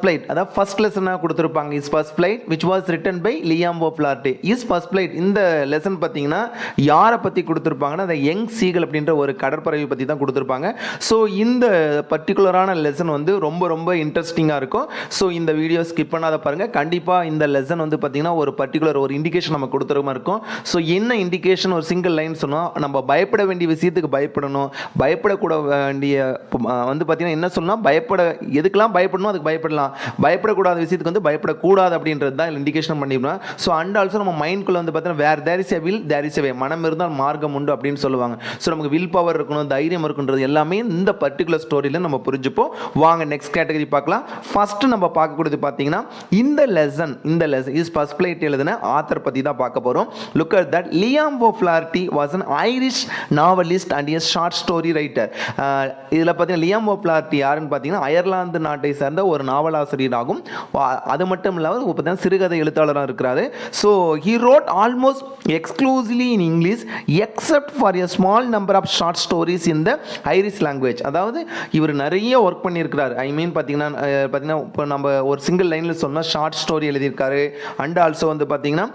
Flight, அதாவது first லெசனாக கொடுத்துருப்பாங்க. His first flight which was written by Liam O'Flaherty. His first flight இந்த lesson பார்த்தீங்கன்னா யாரை பற்றி கொடுத்துருப்பாங்கன்னா அந்த யங் சீகல் அப்படின்ற ஒரு கடற்பறவை பற்றி தான் கொடுத்துருப்பாங்க. ஸோ இந்த பர்டிகுலரான லெசன் வந்து ரொம்ப ரொம்ப இன்ட்ரெஸ்டிங்காக இருக்கும். ஸோ இந்த வீடியோ ஸ்கிப் பண்ணாத பாருங்கள். கண்டிப்பாக இந்த லெசன் வந்து பார்த்தீங்கன்னா ஒரு பர்டிகுலர் ஒரு இண்டிகேஷன் நம்ம கொடுத்துருமா இருக்கும். ஸோ என்ன இண்டிகேஷன், ஒரு சிங்கிள் லைன் சொன்னால் நம்ம பயப்பட வேண்டிய விஷயத்துக்கு பயப்படணும், பயப்படக்கூட வேண்டிய வந்து பார்த்தீங்கன்னா என்ன சொல்லணும், எதுக்கெல்லாம் பயப்படணும் அதுக்கு பயப்படலாம், பயப்படக்கூடாத விஷயத்துக்கு வந்து பயப்படக்கூடாது அப்படின்றது தான் இண்டிகேஷன் பண்ணிடணும். ஸோ அண்ட் ஆல்சோ நம்ம மைண்ட்குள்ளே வந்து பார்த்தீங்கன்னா where there is a will there is a way, மனம் இருந்தால் மார்க்கம் உண்டு அப்படின்னு சொல்லுவாங்க. ஸோ நமக்கு வில் பவர் இருக்கணும், தைரியம் இருக்குன்றது எல்லாமே இந்த பர்டிகுலர் ஸ்டோரியில் நம்ம புரிஞ்சுப்போம். வாங்க நெக்ஸ்ட் கேட்டகரி பார்க்கலாம். ஃபர்ஸ்ட் நம்ம பார்க்கக்கூடியது பார்த்தீங்கன்னா இந்த லெசன் இஸ் ஃபர்ஸ்ட் ஃப்ளைட் எழுதின ஆத்தர் பற்றி தான் பார்க்க போகிறோம். Look at that. Liam O'Flaherty was an Irish novelist and a short story writer. இதில் பார்த்தீங்கன்னா லியாம் ஓ ஃப்ளார்ட்டி யாருன்னு பார்த்தீங்கன்னா அயர்லாந்து நாட்டை சேர்ந்த ஒரு நாவலாசிரியராகும். அது மட்டும் இல்லாமல் பார்த்தீங்கன்னா சிறுகதை எழுத்தாளராக இருக்கிறாரு. So he wrote almost exclusively in English except for a small number of short stories in the Irish language. அதாவது இவர் நிறைய ஒர்க் பண்ணியிருக்கிறார். ஐ மீன் பார்த்தீங்கன்னா இப்போ நம்ம ஒரு சிங்கிள் லைனில் சொன்னால் ஷார்ட் ஸ்டோரி எழுதியிருக்காரு. அண்ட் ஆல்சோ வந்து பார்த்தீங்கன்னா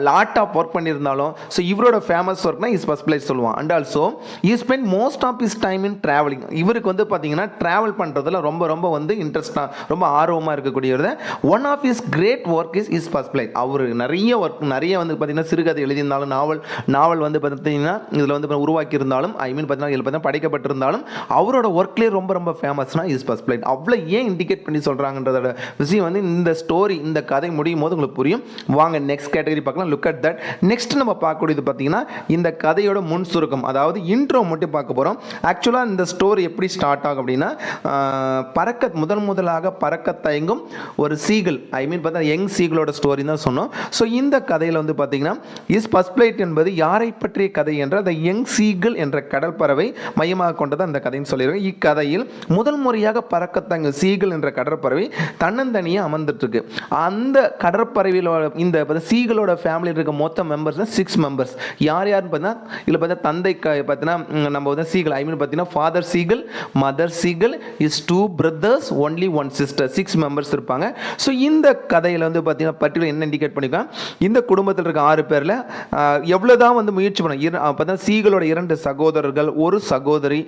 லாட் ஆஃப் ஒர்க் பண்ணியிருந்தாலும் ஸோ இவரோட ஃபேமஸ் ஒர்க்னா இஸ் ஃபர்ஸ்ட் ஃப்ளைட் சொல்லுவான். And also he spend most of his time in travelling. இவருக்கு வந்து பார்த்தீங்கன்னா ட்ராவல் பண்ணுறதுல ரொம்ப ரொம்ப வந்து இன்ட்ரெஸ்டாக ரொம்ப ஆர்வமாக இருக்கக்கூடியது. One of his great work his first flight. அவர் நிறைய வந்து பார்த்தீங்கன்னா சிறுகதை எழுதியிருந்தாலும் நாவல் வந்து பார்த்தீங்கன்னா இதில் வந்து உருவாக்கி இருந்தாலும் ஐ மீன் பார்த்தீங்கன்னா படைக்கப்பட்டிருந்தாலும் அவரோட ஒர்க்லேயே ரொம்ப ரொம்ப ஃபேமஸ்னா இஸ் ஃபர்ஸ்ட் ஃப்ளைட். அவ்வளோ ஏன் இண்டிகேட் பண்ணி சொல்கிறாங்கன்றதோட விஷயம் வந்து இந்த ஸ்டோரி இந்த கதை முடியும் போது உங்களுக்கு புரியும். வாங்க நெக்ஸ்ட் கேட்டகரி பார்க்கலாம். Look at that. நெக்ஸ்ட் நம்ம பார்க்கக்கூடியது பார்த்தீங்கன்னா இந்த கதையோட முன் சுருக்கம், அதாவது இன்ட்ரோ மட்டும் பார்க்க போகிறோம். ஆக்சுவலாக இந்த ஸ்டோரி எப்படி ஸ்டார்ட் ஆகும் அப்படின்னா முதலாக பறக்க தயங்கும் ஒரு சீகல், ஐ மீன் பார்த்தா யங் சீகலோட ஸ்டோரி தான் சொன்னோம். ஸோ இந்த கதையில் வந்து பார்த்தீங்கன்னா இஸ் ஃபர்ஸ்ட் ஃப்ளைட் என்பது யாரை பற்றிய கதை என்ற அந்த யங் சீகல் என்ற கடல் பறவை மையமாக கொண்டது அந்த கதைன்னு சொல்லிடுவோம். இக்கதையில் முதல் முறையாக பறக்க தயங்கும் சீகல் என்ற கடற்பறவை தன்னந்தனியாக அமர்ந்துட்டு இருக்கு. அந்த கடற்பறவையிலோட இந்த சீகலோட ஃபேமிலியில் இருக்க மொத்த மெம்பர்ஸ் 6 மெம்பர்ஸ். யாருன்னு பார்த்தீங்கன்னா இதில் பார்த்தா தந்தை பார்த்தீங்கன்னா நம்ம வந்து சீகல் ஐ மீன் பார்த்தீங்கன்னா father seagull, mother seagull, his 2 brothers, only 1 sister, 6 members இருப்பாங்க. ஸோ இந்த கதையில் வந்து பார்த்தீங்கன்னா பர்டிகுலர் என்ன இண்டிகேட் பண்ணிக்கலாம், இந்த குடும்பத்தில் இருக்க 6 பேரில் எவ்வளோதான் வந்து முயற்சி பண்ண பார்த்தா சீகலோட 2 சகோதரர்கள், ஒரு சகோதரி,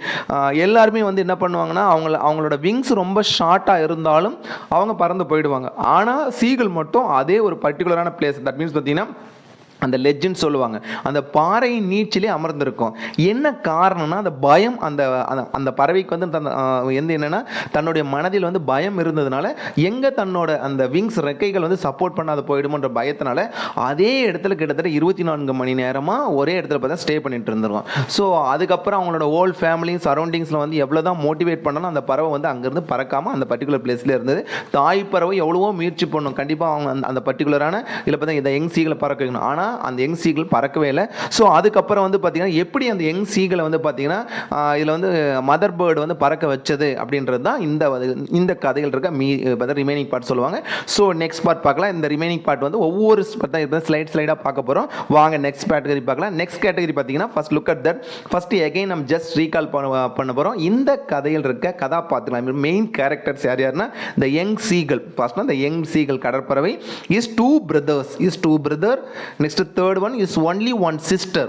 எல்லாருமே வந்து என்ன பண்ணுவாங்கன்னா அவங்களோட விங்ஸ் ரொம்ப ஷார்ட்டாக இருந்தாலும் அவங்க பறந்து போயிடுவாங்க. ஆனால் சீகல் மட்டும் அதே ஒரு பர்டிகுலரான பிளேஸ், தட் மீன்ஸ் பார்த்தீங்கன்னா அந்த லெஜ்ஜுன்னு சொல்லுவாங்க, அந்த பாறை நீச்சிலே அமர்ந்திருக்கும். என்ன காரணம்னா அந்த பயம், அந்த பறவைக்கு வந்து என்னன்னா தன்னுடைய மனதில் வந்து பயம் இருந்ததுனால எங்கே தன்னோட அந்த விங்ஸ் ரெக்கைகள் வந்து சப்போர்ட் பண்ணாத போயிடுமோன்ற பயத்தினால அதே இடத்துல கிட்டத்தட்ட 24 மணி நேரமாக ஒரே இடத்துல பார்த்தா ஸ்டே பண்ணிட்டு இருந்திருக்கும். ஸோ அதுக்கப்புறம் அவங்களோட ஹோல் ஃபேமிலி சரௌண்டிங்ஸில் வந்து எவ்வளோ தான் மோட்டிவேட் பண்ணாலும் அந்த பறவை வந்து அங்கேருந்து பறக்காமல் அந்த பர்டிகுலர் பிளேஸ்லேயே இருந்தது. தாய் பறவை எவ்வளவோ முயற்சி பண்ணும், கண்டிப்பாக அவங்க அந்த பர்டிகுலரான இல்லை பார்த்தா இந்த யங் சீகளை பறக்க வைக்கணும். ஆனால் அந்த யங் சீகல் பறக்கவே இல்லை. ஸோ அதுக்கப்புறம் வந்து பார்த்தீங்கன்னா எப்படி அந்த யங் சீகலை வந்து பார்த்தீங்கன்னா இதில் வந்து மதர் பேர்டு வந்து பறக்க வச்சது அப்படின்றது தான் இந்த கதைகள் இருக்க ரிமைனிங் பார்ட் சொல்லுவாங்க. ஸோ நெக்ஸ்ட் பார்ட் பார்க்கலாம். இந்த ரிமைனிங் பார்ட் வந்து ஒவ்வொரு ஸ்லைடாக பார்க்க போகிறோம். வாங்க நெக்ஸ்ட் கேட்டகரி பார்க்கலாம். நெக்ஸ்ட் கேட்டகரி பார்த்தீங்கன்னா first look at that. First again நம்ம ஜஸ்ட் ரீகால் பண்ண போகிறோம். இந்த கதையில் இருக்க கதாபாத்திரம் மெயின் கேரக்டர்ஸ் யாருன்னா இந்த யங் சீகல். ஃபர்ஸ்ட் இந்த யங் சீகல் கடற்பறவை his 2 brother. Next third one is only one sister,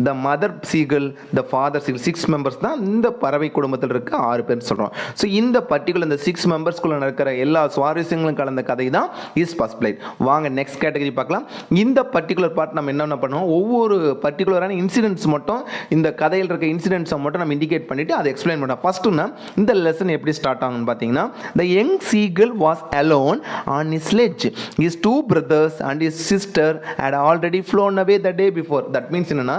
the mother seagull, the father seagull. 6 members தான் இந்த பறவை குடும்பத்தில் இருக்க 6 பேர் சொல்றோம். ஸோ இந்த பர்டிகுலர் இந்த 6 மெம்பர்ஸ்குள்ள நடக்கிற எல்லா சுவாரஸ்யங்களும் கலந்த கதை தான் இஸ் ஃபர்ஸ்ட் ஃப்ளைட். வாங்க நெக்ஸ்ட் கேட்டகரி பார்க்கலாம். இந்த பர்டிகுலர் பார்ட் நம்ம என்னென்ன பண்ணுவோம், ஒவ்வொரு பர்டிகுலரான இன்சிடென்ட்ஸ் மட்டும் இந்த கதையில் இருக்க இன்சிடென்ட்ஸை மட்டும் நம்ம இண்டிகேட் பண்ணிட்டு அதை எக்ஸ்பிளைன் பண்ணோம். ஃபர்ஸ்ட்னா இந்த லெசன் எப்படி ஸ்டார்ட் ஆகும்னு பார்த்தீங்கன்னா the young seagull was alone on his sledge. His 2 brothers and his sister had already flown away the day before. That means என்னன்னா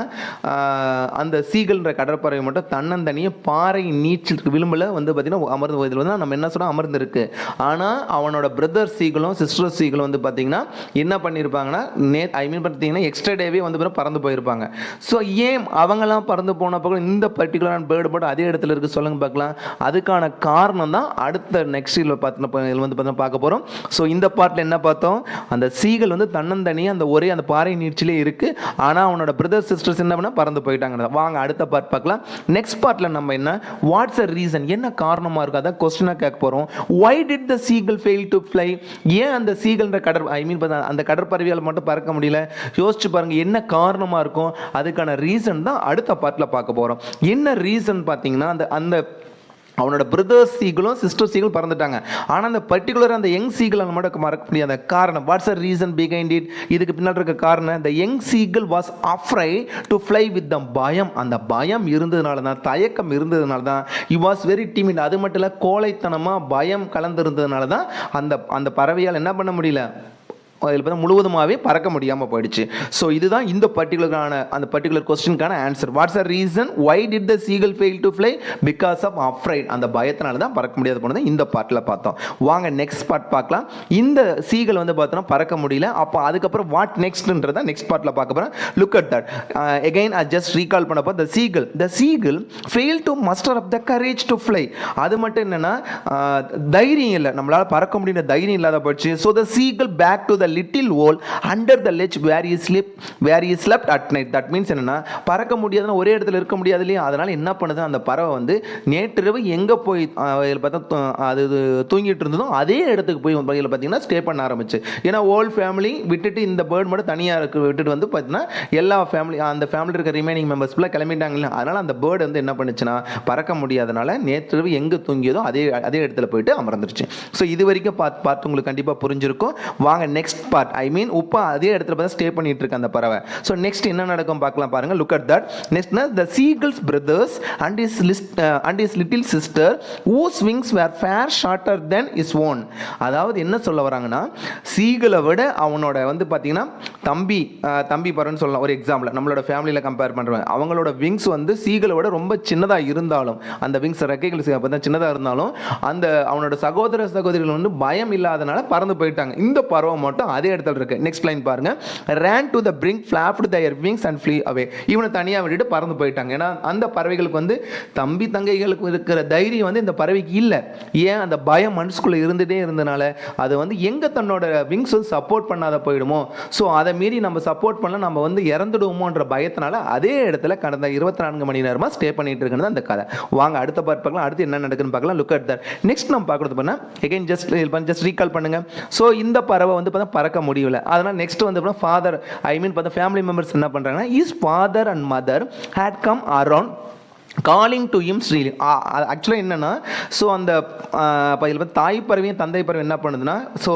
அந்த சீகல்ன்ற கடற்பறவை மட்டும் தன்னந்தனியே பாறை நீச்சல் விளிம்பில் வந்து பார்த்தீங்கன்னா அமர்ந்து இதில் வந்து நம்ம என்ன சொன்னால் அமர்ந்துருக்கு. ஆனால் அவனோட பிரதர் சீகலும் சிஸ்டர் சீகலும் வந்து பார்த்தீங்கன்னா என்ன பண்ணியிருப்பாங்கன்னா ஐ மீன் பார்த்தீங்கன்னா எக்ஸ்ட்ரா டேவே வந்து பறந்து போயிருப்பாங்க. ஸோ ஏன் அவங்கெல்லாம் பறந்து போனப்போ இந்த பர்டிகுலரான பேர்டு மட்டும் அதே இடத்துல இருக்குது சொல்லுங்க பார்க்கலாம். அதுக்கான காரணம் தான் அடுத்த நெக்ஸ்ட் இதில் வந்து பார்த்தீங்கன்னா பார்க்க போகிறோம். ஸோ இந்த பார்ட்டில் என்ன பார்த்தோம், அந்த சீகல் வந்து தன்னந்தனியாக பையன் அந்த ஒரே அந்த பாறை நீட்சிலே இருக்குது, ஆனால் அவனோட பிரதர் சிஸ்டர்ஸ் என்ன பண்ண பறந்து போயிட்டாங்க. வாங்க அடுத்த பார்ட் பார்க்கலாம். நெக்ஸ்ட் பார்ட்டில் நம்ம என்ன வாட்ஸ் அ ரீசன், என்ன காரணமாக இருக்கும் அதான் கொஸ்டினாக கேட்க போகிறோம். Why did the seagull fail to fly, ஏன் அந்த சீகல்ன்ற அந்த கடற்பறவையால் மட்டும் பறக்க முடியல, யோசிச்சு பாருங்க என்ன காரணமாக இருக்கும். அதுக்கான ரீசன் தான் அடுத்த பார்ட்டில் பார்க்க போகிறோம். என்ன ரீசன் பார்த்தீங்கன்னா அந்த அவனோட பிரதர்ஸ் சீகளும் சிஸ்டர் சீகள் பறந்துட்டாங்க, ஆனால் அந்த பர்டிகுலர் அந்த யங் சீகளை மட்டும் மறக்க முடியாத காரணம். Watts a reason behind it, இதுக்கு பின்னால் இருக்க காரணம் the young seagull was afraid to fly with the பயம். அந்த பயம் இருந்ததுனால தான், தயக்கம் இருந்ததுனால தான் he was very timid. அது மட்டும் இல்லை, கோழைத்தனமாக பயம் கலந்து இருந்ததுனால தான் அந்த பறவையால் என்ன பண்ண முடியல, அதில் பார்த்தா முழுவதுமாகவே பறக்க முடியாமல் போயிடுச்சு. ஸோ இதுதான் இந்த பர்டிகுலர் கொஸ்டினுக்கான answer. What's a reason why did the seagull fail to fly, because of afraid, அந்த பயத்தினால தான் பறக்க முடியாது போனது இந்த பார்ட்டில் பார்த்தோம். வாங்க நெக்ஸ்ட் பார்ட் பார்க்கலாம். இந்த சீகல் வந்து பார்த்தோன்னா பறக்க முடியல, அப்போ அதுக்கப்புறம் வாட் நெக்ஸ்ட்ன்றதை நெக்ஸ்ட் பார்ட்டில் பார்க்க போகிறேன். Look at that again I just recall பண்ணப்போ the seagull fail to muster up the courage to fly. அது மட்டும் என்னென்னா தைரியம் இல்லை, நம்மளால் பறக்க முடியுற தைரியம் இல்லாத போச்சு. So the seagull back to the little hole under the ledge where he slept at night. that means என்னன்னா பறக்க முடியாதுன்னா ஒரே இடத்துல இருக்க முடியாது இல்லையா, அதனால என்ன பண்ணுது அந்த பறவை வந்து நேற்றிரவு எங்கே போய் பார்த்தா அது தூங்கிட்டு இருந்ததோ அதே இடத்துக்கு போய் பார்த்தீங்கன்னா ஸ்டே பண்ண ஆரம்பிச்சு. ஏன்னா ஓல்ட் ஃபேமிலி விட்டுட்டு இந்த பேர்ட் மட்டும் தனியாக விட்டுட்டு வந்து பார்த்தீங்கன்னா எல்லா அந்த ஃபேமிலி இருக்க ரிமைனிங் மெம்பர்ஸ் ஃபுல்லாக கிளம்பிட்டாங்க இல்லை, அதனால் அந்த பேர்டு வந்து என்ன பண்ணுச்சுன்னா பறக்க முடியாதனால நேற்றிரவு எங்கே தூங்கியதோ அதே இடத்துல போயிட்டு அமர்ந்துருச்சு. ஸோ இது வரைக்கும் பார்த்து உங்களுக்கு கண்டிப்பாக புரிஞ்சிருக்கும். வாங்க நெக்ஸ்ட் பார்ட், ஐ மீன் உப்பா அதே இடத்துல பார்த்து ஸ்டே பண்ணிட்டு இருக்கு அந்த பறவை. ஸோ நெக்ஸ்ட் என்ன நடக்கும் பார்க்கலாம் பாருங்க. Look at that. Next the seagulls brothers and his little sister whose wings were far shorter than his own. அதாவது என்ன சொல்ல வராங்கன்னா, சீகலை விட அவனோட வந்து பார்த்தீங்கன்னா தம்பி பறவைன்னு சொல்லலாம். ஒரு எக்ஸாம்பிள் நம்மளோட ஃபேமிலியில் கம்பேர் பண்ணுறேன், அவங்களோட விங்ஸ் வந்து சீகலை விட ரொம்ப சின்னதாக இருந்தாலும், அந்த விங்ஸ் ரெக்கைகள் சின்னதாக இருந்தாலும் அந்த அவனோட சகோதரிகள் வந்து பயம் இல்லாதனால பறந்து போயிட்டாங்க. இந்த பறவை மட்டும் அதே இடத்துல இருக்கு. நெக்ஸ்ட் லைன் பாருங்க. ran to the brink, flapped their wings and flew away. இவனை தனியாக விட்டுட்டு பறந்து போயிட்டாங்க. ஏன்னா அந்த பறவைகளுக்கு வந்து தங்கைகளுக்கு இருக்கிற தைரியம் வந்து இந்த பறவைக்கு இல்லை. ஏன், அந்த பயம் மனசுக்குள்ள இருந்துட்டே இருந்தனால அது வந்து எங்க தன்னோட விங்ஸ் வந்து சப்போர்ட் பண்ணாத போயிடுமோ, ஸோ அதை மீறி நம்ம சப்போர்ட் பண்ணல நம்ம வந்து இறந்துடுவோமோன்ற பயத்தினால அதே இடத்துல கடந்த 24 மணி நேரமாக ஸ்டே பண்ணிட்டு இருக்கிறது அந்த கதை. வாங்க அடுத்த பார்ட் பார்க்கலாம். அடுத்து என்ன நடக்குன்னு பார்க்கலாம். Look at that. நெக்ஸ்ட் நம்ம பார்க்கறது பண்ணா again just ரீகால் பண்ணுங்க. ஸோ இந்த பறவை வந்து பறக்க முடியல, அதனால நெக்ஸ்ட் வந்து ஃபாதர் ஃபேமிலி மெம்பர்ஸ் என்ன பண்றாங்கன்னா, his father and mother had come around calling to him shrilling. ஆக்சுவலாக என்னென்னா, ஸோ அந்த தாய் பறவையும் தந்தை பறவை என்ன பண்ணுதுன்னா, ஸோ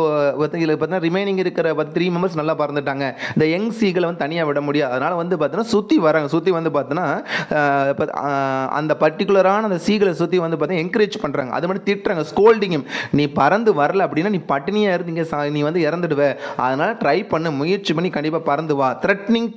இதில் பார்த்தீங்கன்னா ரிமைனிங் இருக்கிற 3 மெம்பர்ஸ் நல்லா பறந்துட்டாங்க, இந்த யங் சீகளை வந்து தனியாக விட முடியாது, அதனால் வந்து பார்த்தீங்கன்னா சுற்றி வந்து பார்த்தீங்கன்னா அந்த பர்டிகுலரான அந்த சீகளை சுற்றி வந்து பார்த்தீங்கன்னா என்கரேஜ் பண்ணுறாங்க. அது மட்டும் திட்டுறாங்க, ஸ்கோல்டிங்கும், நீ பறந்து வரல அப்படின்னா நீ பட்டினியாக இருந்தீங்க, நீ வந்து இறந்துடுவ, அதனால் ட்ரை பண்ணு, முயற்சி பண்ணி கண்டிப்பாக பறந்து வா. Threatening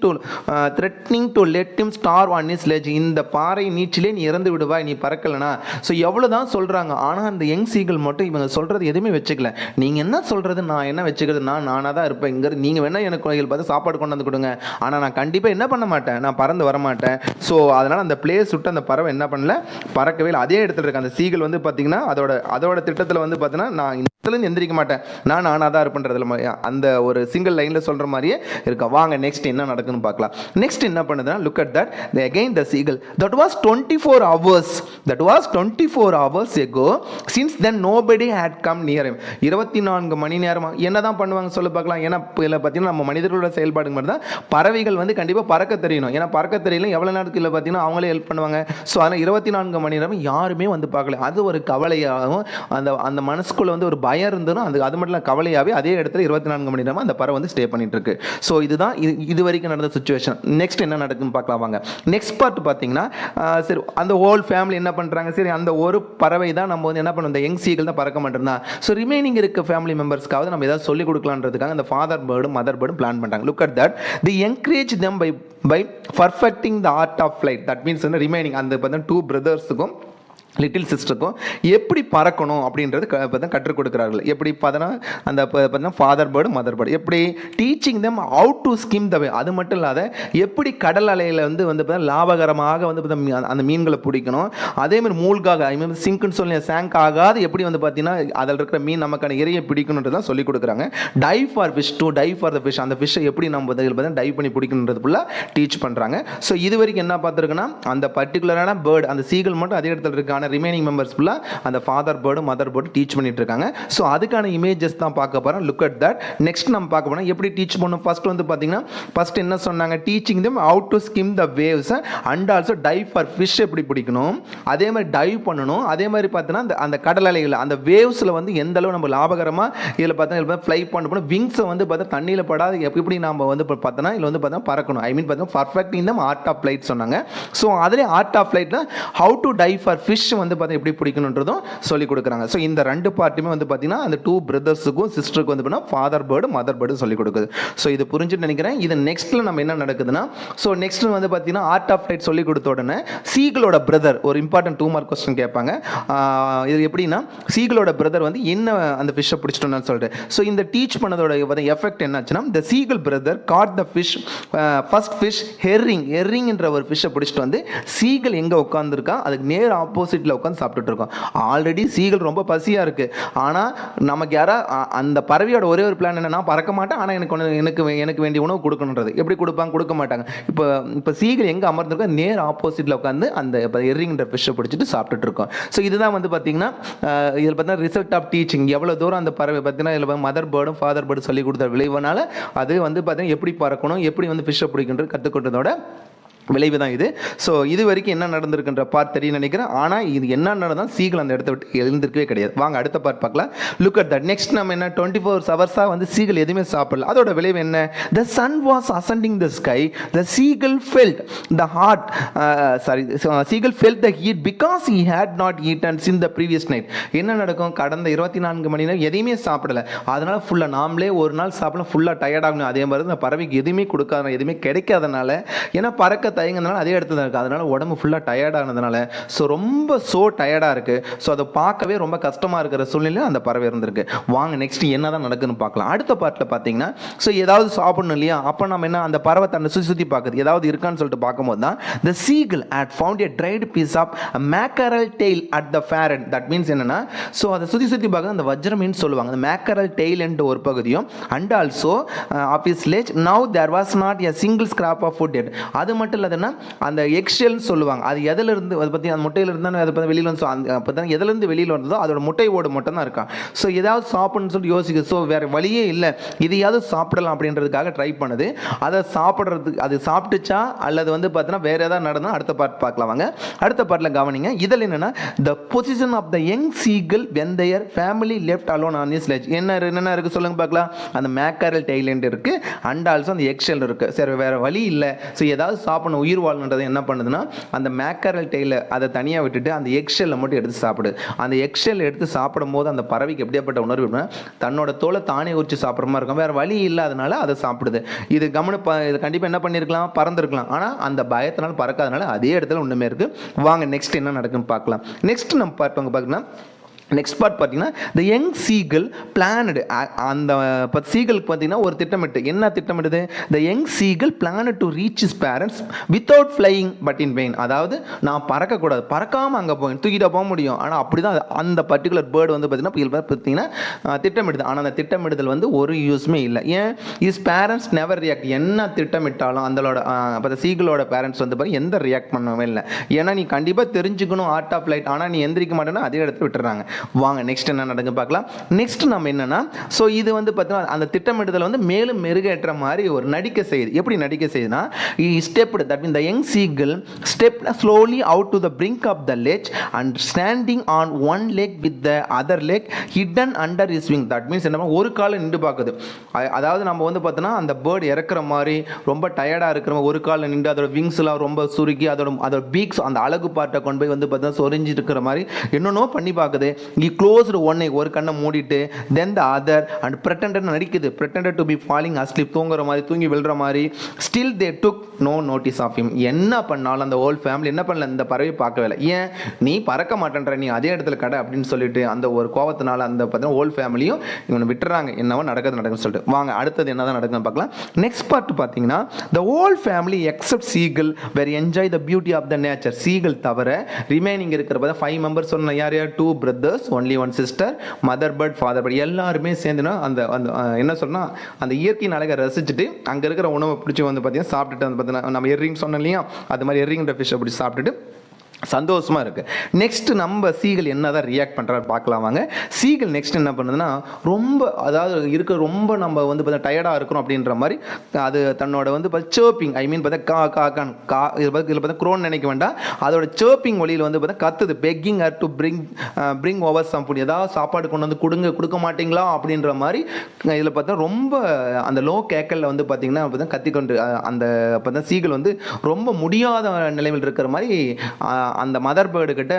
to let him starve on his ledge. இந்த பாறை நீச்சிலே நீ இறந்து விடுவாய் நீ பறக்கலனா. ஸோ எவ்வளோதான் சொல்கிறாங்க, ஆனால் அந்த யங் சீகல் மட்டும் இவங்க சொல்கிறது எதுவுமே வச்சுக்கல. நீங்கள் என்ன சொல்கிறது, நான் என்ன வச்சுக்கிறது, நானாக தான் இருப்பேன் இங்கிறது, நீங்கள் வேணால் எனக்கு கோயில் பார்த்து சாப்பாடு கொண்டு வந்து கொடுங்க, ஆனால் நான் கண்டிப்பாக என்ன பண்ண மாட்டேன், நான் பறந்து வரமாட்டேன். ஸோ அதனால் அந்த பிளேஸ் விட்டு அந்த பறவை என்ன பண்ணல, பறக்கவே இல்லை, அதே இடத்துல இருக்கு. அந்த சீகல் வந்து பார்த்தீங்கன்னா அதோட திட்டத்தில் வந்து பார்த்தீங்கன்னா நான் எந்திரிக்க மாட்டேன், நானாக தான் இருப்பேன்றதுல அந்த ஒரு சிங்கிள் லைனில் சொல்கிற மாதிரியே இருக்கா. வாங்க நெக்ஸ்ட் என்ன நடக்குன்னு பார்க்கலாம். நெக்ஸ்ட் என்ன பண்ணுதுன்னா, look at that. again the seagull that was 24 hours ago, since then nobody had come near him. 24 மணி நேரமா என்னதான் பண்ணுவாங்க சொல்ல பார்க்கலாம். ஏன்னா இதில் பார்த்தீங்கன்னா நம்ம மனிதர்களோட செயல்பாடு மாதிரி தான் பறவைகள் வந்து கண்டிப்பாக பறக்க தெரியணும். ஏன்னா பறக்க தெரியல எவ்வளோ நேரத்தில் பார்த்தீங்கன்னா அவங்களே ஹெல்ப் பண்ணுவாங்க. ஸோ அதனால் 24 மணி நேரம் யாருமே வந்து பார்க்கல. அது ஒரு கவலையாகவும் அந்த மனசுக்குள்ள வந்து ஒரு பயம் இருந்ததும் அது மட்டும் கவலையாகவே அதே இடத்துல 24 மணி நேரமாக அந்த பறவை வந்து ஸ்டே பண்ணிட்டு இருக்கு. ஸோ இதுதான் இது வரைக்கும் நடந்த சுச்சுவேஷன். நெக்ஸ்ட் என்ன நடக்குன்னு பார்க்கலாம் வாங்க. நெக்ஸ்ட் பார்ட் பார்த்தீங்கன்னா, சரி அந்த ஹோல் ஃபேமிலி என்ன பண்ணுறாங்க, சரி அந்த ஒரு பறவை தான் நம்ம வந்து என்ன பண்ணோம், இந்த யங் சீகல் தான் பறக்க மாட்டேன். ஸோ ரிமைனிங் இருக்க ஃபேமிலி மெம்பர்ஸ்க்காவது நம்ம ஏதாவது சொல்லிக் கொடுக்கலான்றதுக்காக அந்த ஃபாதர் பேர்டும் மதர் பேர்டும் பிளான் பண்ணுறாங்க. Look at that. The encourage them by perfecting the art of flight. That means remaining அந்த பார்த்தீங்கன்னா 2 பிரதர்ஸுக்கும் லிட்டில் சிஸ்டருக்கும் எப்படி பறக்கணும் அப்படின்றது கற்றுக் கொடுக்குறார்கள். எப்படி பார்த்தோன்னா அந்த பார்த்தீங்கன்னா ஃபாதர் பேர்டு மதர் பேர்டு எப்படி teaching them how to skim the way. அது மட்டும் இல்லாத எப்படி கடல் அலையில் வந்து பார்த்தீங்கன்னா லாபகரமாக வந்து அந்த மீன்களை பிடிக்கணும். அதேமாதிரி மூழ்காக ஐ மீன் சிங்க்னு சொல்லி சேங்க் ஆகாது எப்படி வந்து பார்த்தீங்கன்னா அதில் இருக்கிற மீன் நமக்கான இறையை பிடிக்கணுன்றதான் சொல்லிக் கொடுக்குறாங்க. Dive for fish to dive for the fish. அந்த ஃபிஷ்ஷை எப்படி நம்ம பார்த்தீங்கன்னா டைவ் பண்ணி பிடிக்கணுன்றது ஃபுல்லாக டீச் பண்ணுறாங்க. ஸோ இது வரைக்கும் என்ன பார்த்துருக்குன்னா அந்த பர்டிகுலரான பேர்டு அந்த சீகல் மட்டும் அதே இடத்துல இருக்கான ரிமைனிங் மெம்பர்ஸ் ஃபுல்லாக அந்த father bird mother bird teach பண்ணிட்டு இருக்காங்க. ஸோ அதுக்கான இமேஜஸ் தான் பார்க்க போகிறோம். Look at that. நெக்ஸ்ட் நம்ம பார்க்க போனால் எப்படி டீச் பண்ணணும். ஃபர்ஸ்ட் வந்து பார்த்தீங்கன்னா ஃபர்ஸ்ட் என்ன சொன்னாங்க, teaching them how to skim the waves and also dive for fish எப்படி பிடிக்கணும், அதே மாதிரி டைவ் பண்ணணும். அதே மாதிரி பார்த்தீங்கன்னா அந்த கடல் அலைகள் அந்த வேவ்ஸில் வந்து எந்த அளவு நம்ம லாபகரமாக இதில் பார்த்தீங்கன்னா ஃப்ளை பண்ணணும். விங்ஸை வந்து பார்த்தா தண்ணியில் படாது எப்படி நம்ம வந்து பார்த்தோன்னா இதில் வந்து பார்த்தா பறக்கணும். ஐ மீன் பார்த்தீங்கன்னா perfect in the art of flight சொன்னாங்க. ஸோ அதிலே ஆர்ட் ஆஃப் ஃப்ளைட்ல how to dive for fish வந்து பார்த்தீங்கன்னா எப்படி பிடிக்கணுன்றதும் சொல்லிக் கொடுக்குறாங்க. ஸோ இந்த ரெண்டு பார்ட்டுமே வந்து பார்த்தீங்கன்னா அந்த டூ பிரதர்ஸுக்கும் சிஸ்டருக்கும் வந்து பார்த்தீங்கன்னா ஃபாதர் பேர்டு மதர் பேர்டு சொல்லிக் கொடுக்குது. ஸோ இது புரிஞ்சுட்டு நினைக்கிறேன். இது நெக்ஸ்ட்டில் நம்ம என்ன நடக்குதுன்னா ஸோ நெக்ஸ்ட் வந்து பார்த்தீங்கன்னா ஆர்ட் ஆஃப் ஃப்ளைட் சொல்லிக் கொடுத்த உடனே சீகளோட பிரதர் ஒரு இம்பார்ட்டன்ட் 2 மார்க் கொஸ்டின் கேட்பாங்க. இது எப்படின்னா சீகளோட பிரதர் வந்து என்ன அந்த ஃபிஷ்ஷை பிடிச்சிட்டோன்னு சொல்லிட்டு ஸோ இந்த டீச் பண்ணதோட எஃபெக்ட் என்னாச்சுன்னா the seagull brother caught the fish first fish ஹெர்ரிங்ன்ற ஒரு ஃபிஷ்ஷை பிடிச்சிட்டு வந்து சீகல் எங்கே உட்காந்துருக்கா அதுக்கு நேர் ஆப்போசிட்டில் உட்காந்து சாப்பிட்டுட்டு இருக்கோம். ஆல்ரெடி சீகல் ரொம்ப பசியாக இருக்குது. ஆனால் நமக்கு யாரா அந்த பறவையோட ஒரே ஒரு பிளான் என்ன, நான் பறக்க மாட்டேன் ஆனால் எனக்கு வேண்டிய உணவு கொடுக்கணுன்றது. எப்படி கொடுப்பாங்க, கொடுக்க மாட்டாங்க. இப்போ சீகல் எங்கே அமர்ந்திருக்கோ நேர் ஆப்போசிட்டில் உட்காந்து அந்த எர்ரிங்ன்ற ஃபிஷ்ஷை பிடிச்சிட்டு சாப்பிட்டுட்டு இருக்கோம். ஸோ இதுதான் வந்து பார்த்தீங்கன்னா இதில் பார்த்தீங்கன்னா ரிசல்ட் ஆஃப் டீச்சிங். எவ்வளோ தூரம் அந்த பறவை பார்த்தீங்கன்னா இதில் மதர் பேர்டும் ஃபாதர் பேர்டும் சொல்லி கொடுத்த விளைவுனால அது வந்து பார்த்தீங்கன்னா எப்படி பறக்கணும் எப்படி வந்து ஃபிஷ்ஷை பிடிக்கின்றது கற்றுக்கொண்டதோட விளைவு தான் இது. ஸோ இது வரைக்கும் என்ன நடந்திருக்குன்ற பார்ட் தெரியும் நினைக்கிறேன். ஆனால் இது என்ன நடந்தால் சீகல் அந்த இடத்த விட்டு எழுந்திருக்கவே கிடையாது. வாங்க அடுத்த பார்ட் பார்க்கலாம். Look at that. நெக்ஸ்ட் நம்ம என்ன 24 ஹவர்ஸாக வந்து சீகல் எதுவுமே சாப்பிடல. அதோட விளைவு என்ன, the sun was ascending the sky, the seagull felt the hot seagull felt the heat because he had not eaten since the previous night. என்ன நடக்கும், கடந்த 24 மணி நேரம் எதையுமே சாப்பிடல. அதனால் ஃபுல்லாக நாமளே ஒரு நாள் சாப்பிடலாம் ஃபுல்லாக டயர்ட் ஆகணும். அதே மாதிரி இந்த பறவைக்கு எதுவுமே கொடுக்காத எதுவுமே கிடைக்காதனால ஏன்னா பறக்க தயங்கினால அதே இடத்துல இருக்குது. அதனால உடம்பு ஃபுல்லாக டயர்டானதுனால ஸோ டயர்டாக இருக்குது. ஸோ அதை பார்க்கவே ரொம்ப கஷ்டமாக இருக்கிற சூழ்நிலையில் அந்த பறவை இருந்திருக்கு. வாங்க நெக்ஸ்ட் என்ன தான் நடக்குதுன்னு பார்க்கலாம். அடுத்த பார்ட்டில் பார்த்தீங்கன்னா ஸோ ஏதாவது சாப்பிடணும் இல்லையா, அப்போ நம்ம என்ன அந்த பறவை தன்னை சுற்றி பார்க்குது ஏதாவது இருக்கான்னு சொல்லிட்டு பார்க்கும்போது தான் the seagull had found a dried piece of mackerel tail at the ferret. That means என்னன்னா ஸோ அதை சுற்றி பார்க்குறது அந்த வஜ்ர மீன் சொல்லுவாங்க. அந்த மேக்கரல் டெய்ல் என்ற ஒரு பகுதியும் and also of his ledge now there was not a single scrap of food. அது மட்டும் இல்லாதன்னா அந்த எக்ஷெல்னு சொல்லுவாங்க. அது எதிலிருந்து அதை பற்றி அந்த முட்டையில் இருந்தால் அதை பற்றி வெளியில் வந்து அப்போ எதுலேருந்து வெளியில் வந்ததோ அதோட முட்டை ஓடு மட்டும் தான் இருக்கா. ஸோ ஏதாவது சாப்பிடணும்னு சொல்லிட்டு யோசிக்குது. ஸோ வேறு வழியே இல்லை, இதையாவது சாப்பிடலாம் அப்படின்றதுக்காக ட்ரை பண்ணுது. அதை சாப்பிட்றதுக்கு அது சாப்பிட்டுச்சா அல்லது வந்து பார்த்தீங்கன்னா வேறு ஏதாவது நடந்தால் அடுத்த பார்ட் பார்க்கலாம். வாங்க அடுத்த பார்ட்டில் கவனிங்க. இதில் என்னென்னா the position of the young seagull when their family left alone on his ledge. என்ன இருக்குது சொல்லுங்க பார்க்கலாம். அந்த மேக்கரல் டெய்லண்ட் இருக்குது அண்ட் ஆல்சோ அந்த எக்ஷெல் இருக்குது. சரி வேறு வழி இல்லை, ஸோ ஏதாவது சாப்பிடணும் உயிர் வாழ்ன்றது என்ன பண்ணுதுன்னா அந்த மேக்கரல் டெய்ல அதை தனியாக விட்டுட்டு அந்த எக்ஷெல்லை மட்டும் எடுத்து சாப்பிடுது. அந்த எக்ஷெல் எடுத்து சாப்பிடும் போது அந்த பறவைக்கு எப்படியாப்பட்ட உணர்வு, தன்னோட தோலை தானே உரிச்சு சாப்பிட்ற மாதிரி இருக்கும். வேறு வழி இல்லாதனால அதை சாப்பிடுது. இது இது கண்டிப்பாக என்ன பண்ணியிருக்கலாம், பறந்துருக்கலாம். ஆனால் அந்த பயத்தினால பறக்காதனால அதே இடத்துல ஒன்றுமே இருக்குது. வாங்க நெக்ஸ்ட் என்ன நடக்குன்னு பார்க்கலாம். நெக்ஸ்ட் நம்ம பார்த்தவங்க பார்த்தீங்கன்னா நெக்ஸ்ட் பார்ட் பார்த்தீங்கன்னா த யங் சீகல் பிளானடு. அந்த சீகலுக்கு பார்த்தீங்கன்னா ஒரு திட்டமிட்டு என்ன திட்டமிடுது, the young seagull planned to reach his parents without flying but in vain. அதாவது நான் பறக்கக்கூடாது, பறக்காமல் அங்கே போய் தூக்கிட்ட போக முடியும். ஆனால் அப்படி தான் அந்த பர்டிகுலர் பேர்டு வந்து பார்த்தீங்கன்னா திட்டமிடுது. ஆனால் அந்த திட்டமிடுதல் வந்து ஒரு யூஸ்மே இல்லை. ஏன், இஸ் பேரண்ட்ஸ் நெவர் ரியாக்ட். என்ன திட்டமிட்டாலும் அந்தளோட அப்போ சீகலோட பேரண்ட்ஸ் வந்து பாருங்க எந்த ரியாக்ட் பண்ணவே இல்லை. ஏன்னா நீ கண்டிப்பாக தெரிஞ்சுக்கணும் ஆர்ட் ஆஃப் ஃப்ளைட், ஆனால் நீ எந்திரிக்க மாட்டேன்னா அதே இடத்துல விட்டுறாங்க. வாங்க நெக்ஸ்ட் என்ன நடக்கு பார்க்கலாம். நெக்ஸ்ட் நம்ம என்னன்னா ஸோ இது வந்து பார்த்தீங்கன்னா அந்த திட்டமிடுதல் வந்து மேலும் மெருகேற்ற மாதிரி ஒரு நடிக்க செய்யுது. எப்படி நடிக்க செய்யுதுன்னா stepped that mean the young seagull step slowly out to the brink of the ledge and standing on one leg with the other leg hidden under his wing. That means என்ன, ஒரு காலை நின்று பார்க்குது. அதாவது நம்ம வந்து பார்த்தோன்னா அந்த பேர்டு இறக்குற மாதிரி ரொம்ப டயர்டாக இருக்கிற மாதிரி ஒரு காலில் நின்று அதோட விங்ஸ்லாம் ரொம்ப சுருக்கி அதோட பீக்ஸ் அந்த அழகு பார்ட்டை கொண்டு போய் வந்து பார்த்தீங்கன்னா சொரிஞ்சு இருக்கிற மாதிரி என்னென்னோ பண்ணி பார்க்குது. he closed one eye, ஒரு கண்ணை மூடிட்டு, then the other and pretended நடிக்குது, pretended to be falling asleep, தூங்குற மாதிரி, தூங்கி விழுற மாதிரி. Still they took no notice of him. என்ன பண்ணாலும் அந்த ஹோல் ஃபேமிலி என்ன பண்ணல, இந்த பறவை பார்க்கவே இல்லை. ஏன் நீ பறக்க மாட்டேன்ற, நீ அதே இடத்துல கடை அப்படின்னு சொல்லிட்டு அந்த ஒரு கோவத்தினால அந்த பார்த்தீங்கன்னா ஹோல் ஃபேமிலியும் இவனை விட்டுறாங்க. என்னவோ நடக்குதுன்னு சொல்லிட்டு. வாங்க அடுத்தது என்னதான் நடக்குதுன்னு பார்க்கலாம். நெக்ஸ்ட் பார்ட் பார்த்தீங்கன்னா the whole family except seagull were enjoy the beauty of the nature. seagull தவிர ரிமைனிங் இருக்கிற 5 மெம்பர்ஸ் சொன்ன யார் யார், 2 brothers, only one sister, mother bird, father bird, எல்லாருமே சேர்ந்துனா அந்த என்ன சொன்னா அந்த இயற்கையின் அழகை ரசிச்சுட்டு அங்க இருக்கிற உணவை பிடிச்சி வந்து பார்த்தீங்கன்னா சாப்பிட்டுட்டு வந்து பார்த்தீங்கன்னா நம்ம எர்ரிங் சொன்னோம் இல்லையா, அது மாதிரி எர்ரிங்கிற ஃபிஷ்ஷை பிடிச்சி சாப்பிட்டுட்டு சந்தோஷமா இருக்கு. நெக்ஸ்ட் நம்ம சீகல் என்னதான் ரியாக்ட் பண்றாரு பார்க்கலாம் வாங்க. சீகல் நெக்ஸ்ட் என்ன பண்ணுதுன்னா, ரொம்ப அதாவது இருக்க ரொம்ப நம்ம வந்து பார்த்தா டயர்டா இருக்கிறோம் அப்படின்ற மாதிரி அது தன்னோட வந்து சேர்ப்பிங், ஐ மீன் பார்த்தா கா கா கான் கா இதில் பார்த்தா க்ரோன் நினைக்க வேண்டாம், அதோட சேர்ப்பிங் வழியில் வந்து பார்த்தா கத்துது, begging her to bring over some food, ஏதாவது சாப்பாடு கொண்டு வந்து கொடுக்க மாட்டீங்களா அப்படின்ற மாதிரி. இதில் பார்த்தா ரொம்ப அந்த லோ கேக்கல்ல வந்து பார்த்தீங்கன்னா பார்த்தா கத்திக்கொண்டு அந்த பார்த்தா சீகல் வந்து ரொம்ப முடியாத நிலையில் இருக்கிற மாதிரி அந்த மதர் பேர்டு கிட்ட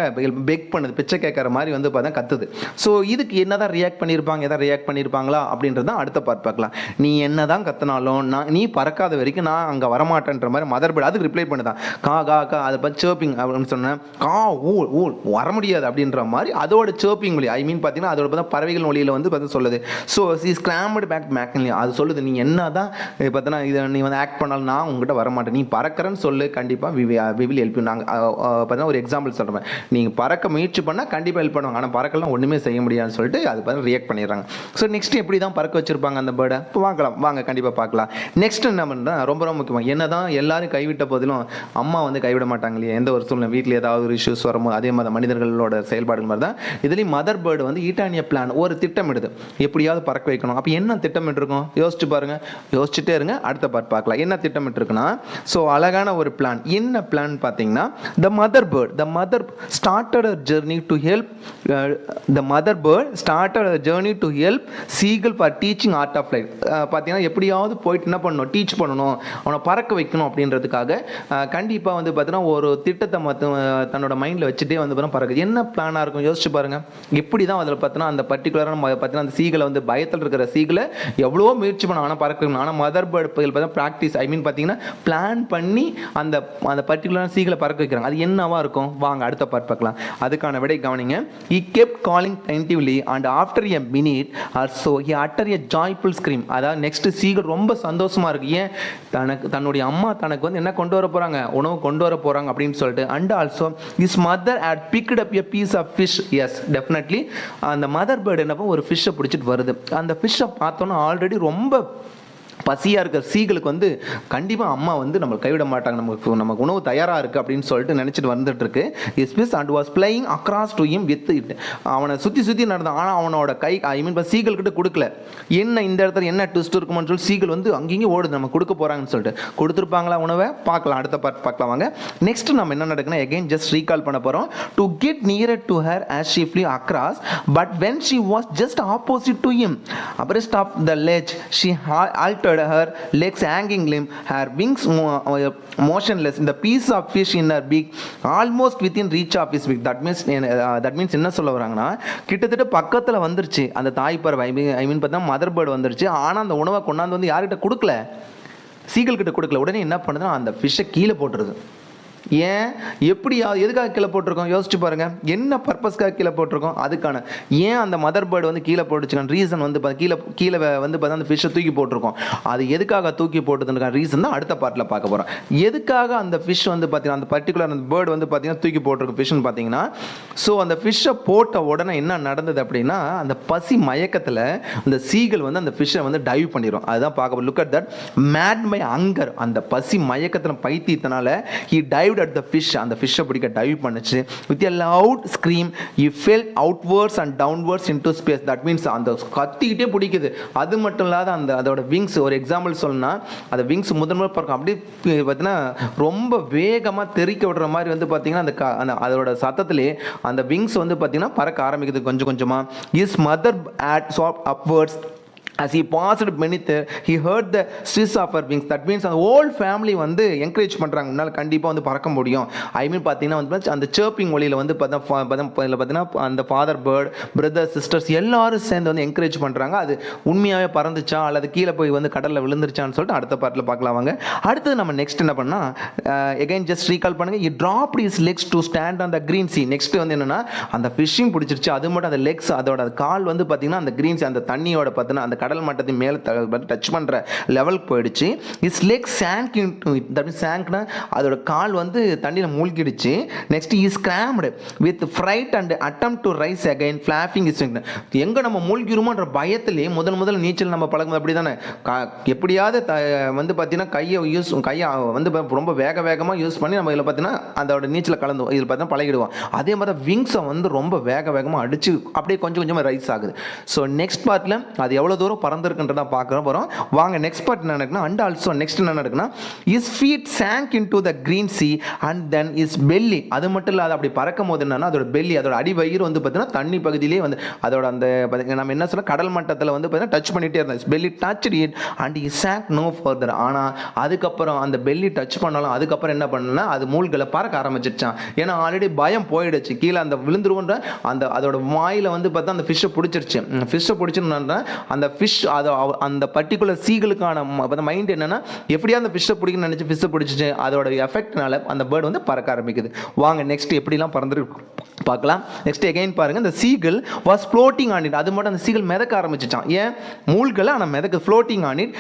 பெக் பண்ணுது, பிச்சை கேட்குற மாதிரி வந்து பார்த்தா கத்துது. ஸோ இதுக்கு என்னதான் ரியாக்ட் பண்ணியிருப்பாங்க, எதாவது ரியாக்ட் பண்ணியிருப்பாங்களா அப்படின்றத அடுத்த பார்க்கலாம். நீ என்னதான் கத்தினாலும் நீ பறக்காத வரைக்கும் நான் அங்கே வரமாட்டேன்ற மாதிரி மதர் பேர்டு அதுக்கு ரிப்ளை பண்ணுதான். கா கா கா அதை பார்த்து சேர்ப்பிங் அப்படின்னு சொன்னேன், கா ஊ ஊ வர முடியாது அப்படின்ற மாதிரி அதோட சேர்ப்பிங் மொழி, ஐ மீன் பார்த்தீங்கன்னா அதோட பார்த்தா பறவைகள் மொழியில் வந்து பார்த்து சொல்லுது. ஸோ சி ஸ்கிராம்டு பேக் மேக்லி அது சொல்லுது, நீ என்னதான் பார்த்தீங்கன்னா இதை நீ வந்து ஆக்ட் பண்ணாலும் நான் உங்ககிட்ட வரமாட்டேன், நீ பறக்கிறேன்னு சொல்லு, கண்டிப்பாக வி வில் ஹெல்ப் யூ. நாங்கள் ஒரு எக்ஸாம்பிள் சொல்கிறேன், நீங்கள் பறக்க முயற்சி பண்ணால் கண்டிப்பாக ஹெல்ப் பண்ணுவாங்க, ஆனால் பறக்கலாம் ஒன்றுமே செய்ய முடியாதுன்னு சொல்லிட்டு அது பார்த்து ரியாக்ட் பண்ணிடுறாங்க. ஸோ நெக்ஸ்ட் எப்படி தான் பறக்க வச்சிருப்பாங்க அந்த பேர்டை இப்போ வாங்க கண்டிப்பாக பார்க்கலாம். நெக்ஸ்ட் என்ன பண்ணுறேன், ரொம்ப முக்கியமாக என்னதான் எல்லாரும் கைவிட்ட போதிலும் அம்மா வந்து கைவிட மாட்டாங்க இல்லையா, எந்த ஒரு சூழ்நிலை வீட்டில் ஏதாவது ஒரு இஷ்யூஸ் வரும்போது அதே மாதிரி மனிதர்களோட செயல்பாடுகள் மாதிரி தான் இதுலேயும் மதர் பேர்டு வந்து ஈட்டானிய பிளான் ஒரு திட்டமிடுது, எப்படியாவது பறக்க வைக்கணும். அப்போ என்ன திட்டமிட்டு இருக்கும் யோசிச்சு பாருங்க, யோசிச்சுட்டே இருங்க, அடுத்த பார்ட் பார்க்கலாம் என்ன திட்டமிட்டு இருக்குன்னா. ஸோ அழகான ஒரு பிளான், என்ன பிளான் பார்த்தீங்கன்னா, the mother bird started a journey to help seagull for teaching art of flight. பார்த்தீங்கன்னா எப்படியாவது போயிட்டு என்ன பண்ணணும், டீச் பண்ணணும், அவனை பறக்க வைக்கணும் அப்படின்றதுக்காக கண்டிப்பாக வந்து பார்த்தீங்கன்னா ஒரு திட்டத்தை தன்னோட மைண்டில் வச்சுட்டே வந்து பறக்குது. என்ன பிளானாக இருக்கும் யோசிச்சு பாருங்க. எப்படி தான் அதில் பார்த்தீங்கன்னா அந்த பர்டிகுலராக நம்ம பார்த்தீங்கன்னா அந்த சீகலை வந்து பயத்தில் இருக்கிற சீகலை எவ்வளோ முயற்சி பண்ண ஆனால் பறக்கணும், ஆனால் மதர் பேர்டு பார்த்தீங்கன்னா ப்ராக்டிஸ், ஐ மீன் பார்த்தீங்கன்னா பிளான் பண்ணி அந்த பர்டிகுலரான சீகலை பறக்க வைக்கிறாங்க. அது என்னவா இருக்கும் வாங்க அடுத்த பார்ட் பார்க்கலாம். அதுக்கான விடை கவனிங்க. He kept calling plaintively and after a minute also he uttered a joyful scream. அதாவது நெக்ஸ்ட் சீகல் ரொம்ப சந்தோஷமா இருக்கு. ஏன் தன்னுடைய அம்மா தனக்கு வந்து என்ன கொண்டு வர போறாங்க, உணவு கொண்டு வர போறாங்க அப்படின்னு சொல்லிட்டு. and also his mother had picked up a piece of fish. yes definitely அந்த மதர் பேர்டு என்னப்போ ஒரு ஃபிஷ்ஷை பிடிச்சிட்டு வருது. அந்த ஃபிஷ்ஷை பார்த்தோன்னா ஆல்ரெடி ரொம்ப பசியாக இருக்கிற சீகளுக்கு வந்து கண்டிப்பாக அம்மா வந்து நம்ம கைவிட மாட்டாங்க, நமக்கு உணவு தயாராக இருக்குது அப்படின்னு சொல்லிட்டு நினச்சிட்டு வந்துட்டு இருக்கு. Is and was playing across to him with it. அவனை சுற்றி நடந்தான், ஆனால் அவனோட கை ஐ மீன் சீகல் கிட்ட கொடுக்கல. என்ன இந்த இடத்துல என்ன ட்விஸ்ட் இருக்குமான்னு சொல்லி சீகல் வந்து அங்கேயும் ஓடுது, நம்ம கொடுக்க போகிறாங்கன்னு சொல்லிட்டு. கொடுத்துருப்பாங்களா உணவை பார்க்கலாம், அடுத்த பார்ட் பார்க்கலாம் வாங்க. நெக்ஸ்ட் நம்ம என்ன நடக்குன்னா அகைன் ஜஸ்ட் ரீகால் பண்ண போகிறோம். To get nearer to her as she flew across but when she was just opposite to him abreast of the ledge she altered her legs hanging limb, her wings motionless, the piece of fish in her beak almost within reach of his beak. that means என்ன சொல்ல வராங்கன்னா, கிட்டத்தட்ட பக்கத்தில் வந்துருச்சு அந்த தாய் பறவை, ஐ மீன் பார்த்தா மதர் பேர்டு வந்துருச்சு, ஆனால் அந்த உணவை கொண்டாந்து வந்து யார்கிட்ட கொடுக்கல, சீகல் கிட்ட கொடுக்கல. உடனே என்ன பண்ணுதுன்னா அந்த ஃபிஷ்ஷை கீழே போட்டுருது. ஏன் எதுக்காக கீழே போட்டிருக்கோம் யோசிச்சு பாருங்க, என்ன பர்பஸ்க்காக கீழே போட்டிருக்கோம், அதுக்கான ஏன் அந்த மதர் பேர்டு வந்து கீழே போட்டுச்சுக்கான ரீசன் வந்து கீழே வந்து பார்த்தா அந்த ஃபிஷ்ஷை தூக்கி போட்டிருக்கோம். அது எதுக்காக தூக்கி போட்டதுக்கான ரீசன் தான் அடுத்த பார்ட்டில் பார்க்க போகிறோம். எதுக்காக அந்த ஃபிஷ் வந்து பார்த்தீங்கன்னா அந்த பர்டிகுலர் அந்த பேர்டு வந்து பார்த்தீங்கன்னா தூக்கி போட்டிருக்கும் ஃபிஷ்னு பார்த்தீங்கன்னா, ஸோ அந்த ஃபிஷ்ஷை போட்ட உடனே என்ன நடந்தது அப்படின்னா, அந்த பசி மயக்கத்தில் அந்த சீகல் வந்து அந்த ஃபிஷ்ஷை வந்து டைவ் பண்ணிடும். அதுதான் பார்க்க. Look at that made my hunger, அந்த பசி மயக்கத்தில் பைத்தியத்தினால he dived at the fish, அந்த ஃபிஷ்ஷை பிடிக்க டைவ் பண்ணுச்சு. with a loud scream he fell outwards and downwards into space. that means அந்த கத்திக்கிட்டே பிடிக்குது. அது மட்டும் இல்லாத அதோட விங்ஸ், ஒரு எக்ஸாம்பிள் சொல்லணும்னா அந்த விங்ஸ் முதன்முறை பார்க்கும் அப்படியே பார்த்தீங்கன்னா ரொம்ப வேகமாக தெறிக்க விடுற மாதிரி வந்து பார்த்தீங்கன்னா அந்த அதோட சத்தத்திலே அந்த விங்ஸ் வந்து பார்த்தீங்கன்னா பறக்க ஆரம்பிக்குது கொஞ்சம் கொஞ்சமாக. his mother had soft upwards as he passed beneath he heard the swish of her wings. that means அந்த whole family வந்து என்கரேஜ் பண்ணுறாங்க, உன்னால் கண்டிப்பாக வந்து பறக்க முடியும். ஐ மீன் பார்த்தீங்கன்னா வந்து அந்த சேர்ப்பிங் ஒளியில் வந்து பார்த்தீங்கன்னா அந்த ஃபாதர் பேர்ட், பிரதர், சிஸ்டர்ஸ் எல்லாரும் சேர்ந்து வந்து என்கரேஜ் பண்ணுறாங்க. அது உண்மையாகவே பறந்துச்சா அல்லது கீழே போய் வந்து கடலில் விழுந்துருச்சான்னு சொல்லிட்டு அடுத்த பார்ட்டில் பார்க்கலாம் வாங்க. அடுத்தது நம்ம நெக்ஸ்ட் என்ன பண்ணால் எகைன் ஜஸ்ட் ரீகால் பண்ணுங்கள். he dropped his legs to stand on the green sea. Next வந்து என்னென்னா அந்த ஃபிஷ்ஷிங் பிடிச்சிருச்சு, அது மட்டும் அந்த லெக்ஸ் அதோட கால் வந்து பார்த்தீங்கன்னா அந்த green sea அந்த தண்ணியோட பார்த்தீங்கன்னா அந்த கடல் மட்டத்தின் மேலே டச் பண்ணுற லெவலுக்கு போயிடுச்சு. His leg sank into it. that means sankனா அதோட கால் வந்து தண்ணியில் மூழ்கிடுச்சு. Next his scrambled with fright and attempt to rise again flapping his wings. எங்கே நம்ம மூழ்கிருமோன்ற பயத்திலேயே முதல் நீச்சல் நம்ம பழகும் அப்படி தானே, எப்படியாவது வந்து பார்த்தீங்கன்னா கையை வந்து ரொம்ப வேகமாக யூஸ் பண்ணி நம்ம இதில் பார்த்தீங்கன்னா அதோட நீச்சலை கலந்து இதில் பார்த்தீங்கன்னா பழகிடுவோம். அதே மாதிரி விங்ஸை வந்து ரொம்ப வேகமாக அடித்து அப்படியே கொஞ்சமாக ரைஸ் ஆகுது. ஸோ நெக்ஸ்ட் பார்ட்டில் அது எவ்வளோ தூரம் பறந்துருக்குன்றதா பார்க்க போகிறோம் வாங்க. நெக்ஸ்ட் பார்ட் என்ன நடக்குன்னா, அண்ட் ஆல்சோ நெக்ஸ்ட் என்ன நடக்குன்னா, his feet sank into the green sea and then his belly. அது மட்டும் இல்லாத அப்படி பறக்கும் போது என்னன்னா அதோட பெல்லி அதோட அடி வயிறு வந்து பார்த்தீங்கன்னா தண்ணி பகுதியிலே வந்து அதோட அந்த நம்ம என்ன சொல்ல கடல் மட்டத்தில் வந்து பார்த்தீங்கன்னா டச் பண்ணிகிட்டே இருந்தோம். Belly touch it and he sank no further. ஆனால் அதுக்கப்புறம் அந்த பெல்லி டச் பண்ணாலும் அதுக்கப்புறம் என்ன பண்ணனா அது மூழ்களை பறக்க ஆரம்பிச்சிருச்சான். ஏன்னா ஆல்ரெடி பயம் போயிடுச்சு, கீழே அந்த விழுந்துருவோன்ற அந்த அதோட வாயில் வந்து பார்த்தா அந்த ஃபிஷ்ஷை பிடிச்சிருச்சு. ஃபிஷ்ஷை பிடிச்சிருந்தா அந்த ஃபிஷ் அதை அந்த பர்டிகுலர் சீகளுக்கான மைண்ட் என்னன்னா எப்படியா அந்த ஃபிஷ்ஷை பிடிக்கணும்னு நினச்சி ஃபிஷ்ஷை பிடிச்சிச்சு, அதோட எஃபெக்ட்னால அந்த பேர்டு வந்து பறக்க ஆரம்பிக்குது. வாங்க நெக்ஸ்ட் எப்படிலாம் பறந்துருக்கு பார்க்கலாம். நெக்ஸ்ட் எகைன் பாருங்க, இந்த seagull was floating on it. அது மட்டும் அந்த சீகல் மிதக்க ஆரம்பிச்சிச்சான். ஏன் மூழ்கலை ஆனால் மிதக்க floating on it.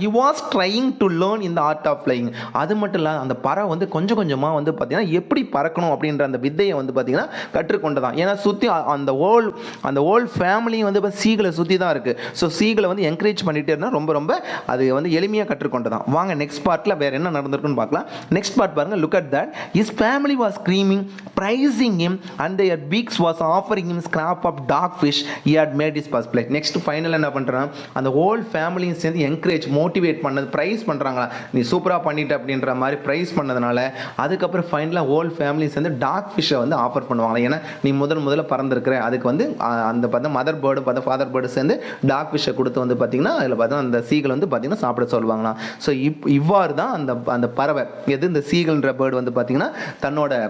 He was trying to learn in the art of flying. அது மட்டும் இல்லை அந்த பறவை வந்து கொஞ்சமாக வந்து பார்த்தீங்கன்னா எப்படி பறக்கணும் அப்படின்ற அந்த வித்தையை வந்து பார்த்தீங்கன்னா கற்றுக்கொண்டதான். ஏன்னா சுற்றி அந்த ஹோல் ஃபேமிலியும் வந்து சீகலை சுற்றி தான் இருக்குது. ஸோ சீகலை வந்து என்கரேஜ் பண்ணிகிட்டே இருந்தால் ரொம்ப அது வந்து எளிமையாக கற்றுக்கொண்டதான். வாங்க நெக்ஸ்ட் பார்ட்டில் வேறு என்ன நடந்திருக்குன்னு பார்க்கலாம். நெக்ஸ்ட் பார்ட் பாருங்கள். Look at that his family was screaming praising him and their beaks was offering him scrap of dog fish he had made his first plate. next final என்ன பண்றான், அந்த whole family சேர்ந்து encourage motivate பண்ணது, price பண்றாங்களா, நீ சூப்பரா பண்ணிட்ட அப்படின்ற மாதிரி பிரைஸ் பண்ணதுனால அதுக்கப்புறம் ஃபைனலாக whole family சேர்ந்து டாக் ஃபிஷ்ஷை வந்து ஆஃபர் பண்ணுவாங்களா. ஏன்னா நீ முதல்ல பறந்துருக்கிற, அதுக்கு வந்து அந்த பார்த்தா மதர் பேர்டு ஃபாதர் பேர்டு சேர்ந்து டாக் ஃபிஷ்ஷை கொடுத்து வந்து பார்த்தீங்கன்னா அதில் பார்த்தா அந்த சீகல் வந்து பார்த்தீங்கன்னா சாப்பிட சொல்லுவாங்களாம். ஸோ இவ்வாறு தான் அந்த பறவை எது இந்த சீகல்ன்ற பேர்டு வந்து பார்த்தீங்கன்னா தன்னோட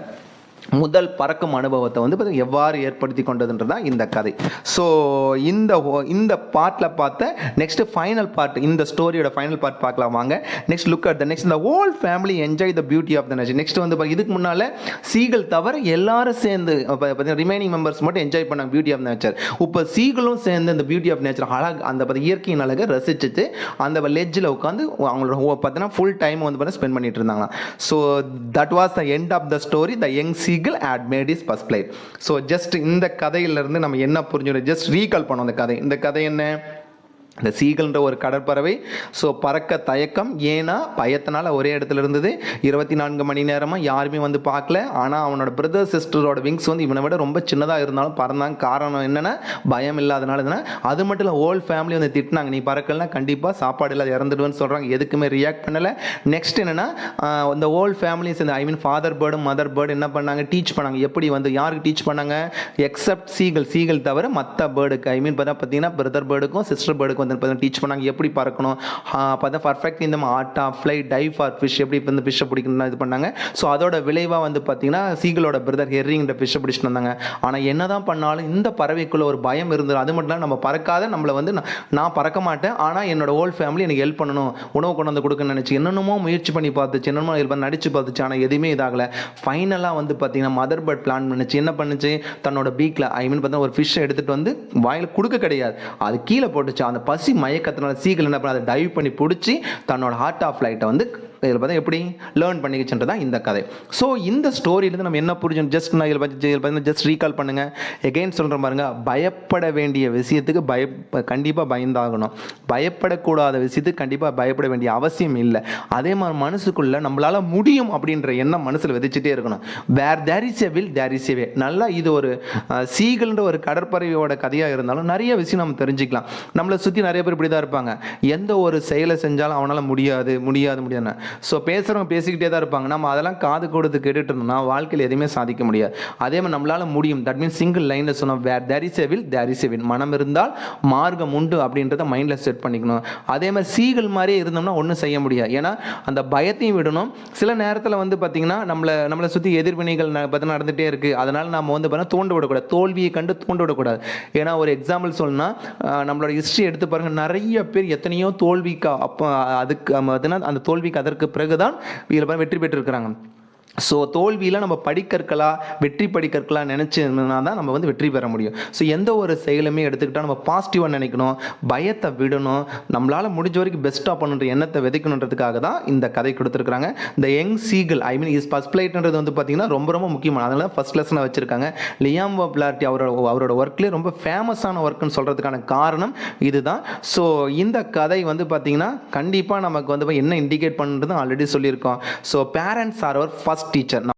முதல் பறக்கும் அனுபவத்தை வந்து எவ்வாறு ஏற்படுத்தி கொண்டதுன்றதான் இந்த கதை. ஸோ இந்த பார்ட்டில் பார்த்த நெக்ஸ்ட் ஃபைனல் பார்ட், இந்த ஸ்டோரியோட ஃபைனல் பார்ட் பார்க்கலாம் வாங்க. Next look at the next இந்த whole family enjoy the beauty of the nature. Next வந்து இதுக்கு முன்னால் சீகல் தவிர எல்லாரும் சேர்ந்து ரிமைனிங் மெம்பர்ஸ் மட்டும் என்ஜாய் பண்ணாங்க பியூட்டி ஆஃப் நேச்சர். இப்போ சீகலும் சேர்ந்து இந்த பியூட்டி ஆஃப் நேச்சர் அழகு அந்த இயற்கையின் அழகை ரசிச்சுட்டு அந்த லெட்ஜில் உட்காந்து அவங்களோட பார்த்தீங்கன்னா ஃபுல் டைம் வந்து பார்த்தீங்கன்னா ஸ்பெண்ட் பண்ணிட்டு இருந்தாங்க. So that was the end of the story. The young Seagull had made his first flight. So just இந்த கதையிலிருந்து நம்ம என்ன புரிஞ்சுக்கிறோம், ஜஸ்ட் ரீகால் பண்ணோம் அந்த கதை. இந்த கதை என்ன, இந்த சீகல்ன்ற ஒரு கடற்பறவை ஸோ பறக்க தயக்கம், ஏன்னா பயத்தினால ஒரே இடத்துல இருந்தது 24 மணி நேரமாக யாருமே வந்து பார்க்கல. ஆனால் அவனோட பிரதர் சிஸ்டரோட விங்ஸ் வந்து இவனை விட ரொம்ப சின்னதாக இருந்தாலும் பறந்தாங்க. காரணம் என்னென்னா பயம் இல்லாதனால தானே. அது மட்டும் இல்லை ஹோல் ஃபேமிலி வந்து திட்டினாங்க, நீ பறக்கலாம் கண்டிப்பாக சாப்பாடு இல்லாத இறந்துடுவேன்னு சொல்கிறாங்க. எதுக்குமே ரியாக்ட் பண்ணலை. நெக்ஸ்ட் என்னென்னா இந்த ஹோல் ஃபேமிலிஸ் இந்த ஃபாதர் பேர்டு மதர் பேர்டு என்ன பண்ணாங்க, டீச் பண்ணாங்க. எப்படி வந்து யாருக்கு டீச் பண்ணாங்க, எக்ஸப்ட் சீகல் தவிர மற்ற பேர்டுக்கு பார்த்தீங்கன்னா பிரதர் பேர்டுக்கும் சிஸ்டர் பேர்டுக்கும் வந்து டீச் பண்ணாங்க எப்படி பறக்கணும், பார்த்தா பர்ஃபெக்ட் இந்த art of fly, dive for fish, எப்படி வந்து ஃபிஷ்ஷை பிடிக்கணும்னு இது பண்ணாங்க. ஸோ அதோட விளைவாக வந்து பார்த்தீங்கன்னா சீகலோட பிரதர் ஹெர்ரிங்கிற ஃபிஷ்ஷை பிடிச்சிட்டு வந்தாங்க. ஆனால் என்ன தான் பண்ணாலும் இந்த பறவைக்குள்ள ஒரு பயம் இருந்தது. அது மட்டும் இல்லை நம்ம பறக்காத நம்மளை வந்து நான் பறக்க மாட்டேன், ஆனால் என்னோட ஹோல் ஃபேமிலி எனக்கு ஹெல்ப் பண்ணணும், உணவு கொண்டு வந்து கொடுக்கணும்னு நினச்சி என்னென்னமோ முயற்சி பண்ணி பார்த்துச்சு, என்னென்னமோ ஹெல்ப் நடிச்சு பார்த்துச்சு. ஆனால் எதுவுமே இதாகலை. ஃபைனலாக வந்து பார்த்தீங்கன்னா மதர் பேர்ட் பிளான் பண்ணிச்சு, என்ன பண்ணுச்சு, தன்னோட பீக்கில் பார்த்தீங்கன்னா ஒரு ஃபிஷ்ஷை எடுத்துகிட்டு வந்து வாயில் கொடுக்க கிடையாது, அது கீழே போட்டுச்சு. அந்த பசி மயக்கத்தினால சீகல் என்ன பண்ண அதை டைவ் பண்ணி பிடிச்சி தன்னோட ஹார்ட் ஆஃப் ஃப்ளைட்டை வந்து இதில் பார்த்தா எப்படி லேர்ன் பண்ணிக்கிச்சுன்றதான் இந்த கதை. ஸோ இந்த ஸ்டோரியிலேருந்து நம்ம என்ன புரிஞ்சோம், ஜஸ்ட் ரீகால் பண்ணுங்கள். எகெயின் சொல்கிற பாருங்க, பயப்பட வேண்டிய விஷயத்துக்கு கண்டிப்பாக பயந்தாகணும், பயப்படக்கூடாத விஷயத்துக்கு கண்டிப்பாக பயப்பட வேண்டிய அவசியம் இல்லை. அதே மாதிரி மனசுக்குள்ளே நம்மளால் முடியும் அப்படின்ற எண்ணம் மனசில் விதைச்சிட்டே இருக்கணும். Where there is a will there is a way. நல்லா இது ஒரு சீகல்ன்ற ஒரு கடற்பறவையோட கதையாக இருந்தாலும் நிறைய விஷயம் நம்ம தெரிஞ்சுக்கலாம். நம்மளை சுற்றி நிறைய பேர் இப்படி தான் இருப்பாங்க, எந்த ஒரு செயலை செஞ்சாலும் அவனால் முடியாது. ஸோ பேசுகிறவங்க பேசிக்கிட்டே தான் இருப்பாங்க. நம்ம அதெல்லாம் காது கொடுத்து கேட்டுட்டு இருந்தோம்னா வாழ்க்கையில் எதுவுமே சாதிக்க முடியாது. அதே மாதிரி நம்மளால் முடியும். தட் மீன்ஸ் சிங்கிள் லைனில் சொன்னோம், where there is a will there is a win. மனம் இருந்தால் மார்க்கம் உண்டு அப்படின்றத மைண்டில் செட் பண்ணிக்கணும். அதே மாதிரி சீகள் மாதிரியே இருந்தோம்னா ஒன்றும் செய்ய முடியாது. ஏன்னா அந்த பயத்தையும் விடணும். சில நேரத்தில் வந்து பார்த்திங்கன்னா நம்மளை சுற்றி எதிர்வினைகள் பார்த்து நடந்துகிட்டே இருக்குது. அதனால் நம்ம வந்து பார்த்தீங்கன்னா தூண்ட விடக்கூடாது, தோல்வியை கண்டு தூண்ட விடக்கூடாது. ஏன்னா ஒரு எக்ஸாம்பிள் சொல்லணும்னா நம்மளோட ஹிஸ்ட்ரி எடுத்து பாருங்கள், நிறைய பேர் எத்தனையோ தோல்விக்கு அப்போ அதுக்கு அந்த தோல்விக்கு அதற்கு பிறகுதான் இதில் வெற்றி பெற்றிருக்கிறாங்க. ஸோ தோல்வியில் நம்ம படிக்கற்களா வெற்றி படிக்கற்களா நினச்சிருந்தா தான் நம்ம வந்து வெற்றி பெற முடியும். ஸோ எந்த ஒரு செயலுமே எடுத்துக்கிட்டால் நம்ம பாசிட்டிவாக நினைக்கணும், பயத்தை விடணும், நம்மளால் முடிஞ்ச வரைக்கும் பெஸ்ட்டாக பண்ணுற எண்ணத்தை விதைக்கணுன்றதுக்காக தான் இந்த கதை கொடுத்துருக்காங்க. இந்த யங் சீகிள் இஸ் பஸ்பிளைட்ன்றது வந்து பார்த்திங்கன்னா ரொம்ப ரொம்ப முக்கியமான, அதனால ஃபர்ஸ்ட் லெசனாக வச்சுருக்காங்க. லியாம் பிளாட்டி அவரோட ஒர்க்லேயே ரொம்ப ஃபேமஸான ஒர்க்குன்னு சொல்கிறதுக்கான காரணம் இதுதான். ஸோ இந்த கதை வந்து பார்த்திங்கன்னா கண்டிப்பாக நமக்கு வந்து என்ன இண்டிகேட் பண்ணுறது ஆல்ரெடி சொல்லியிருக்கோம். ஸோ பேரண்ட்ஸ் ஆர் அவர் ஃபர்ஸ்ட் teacher.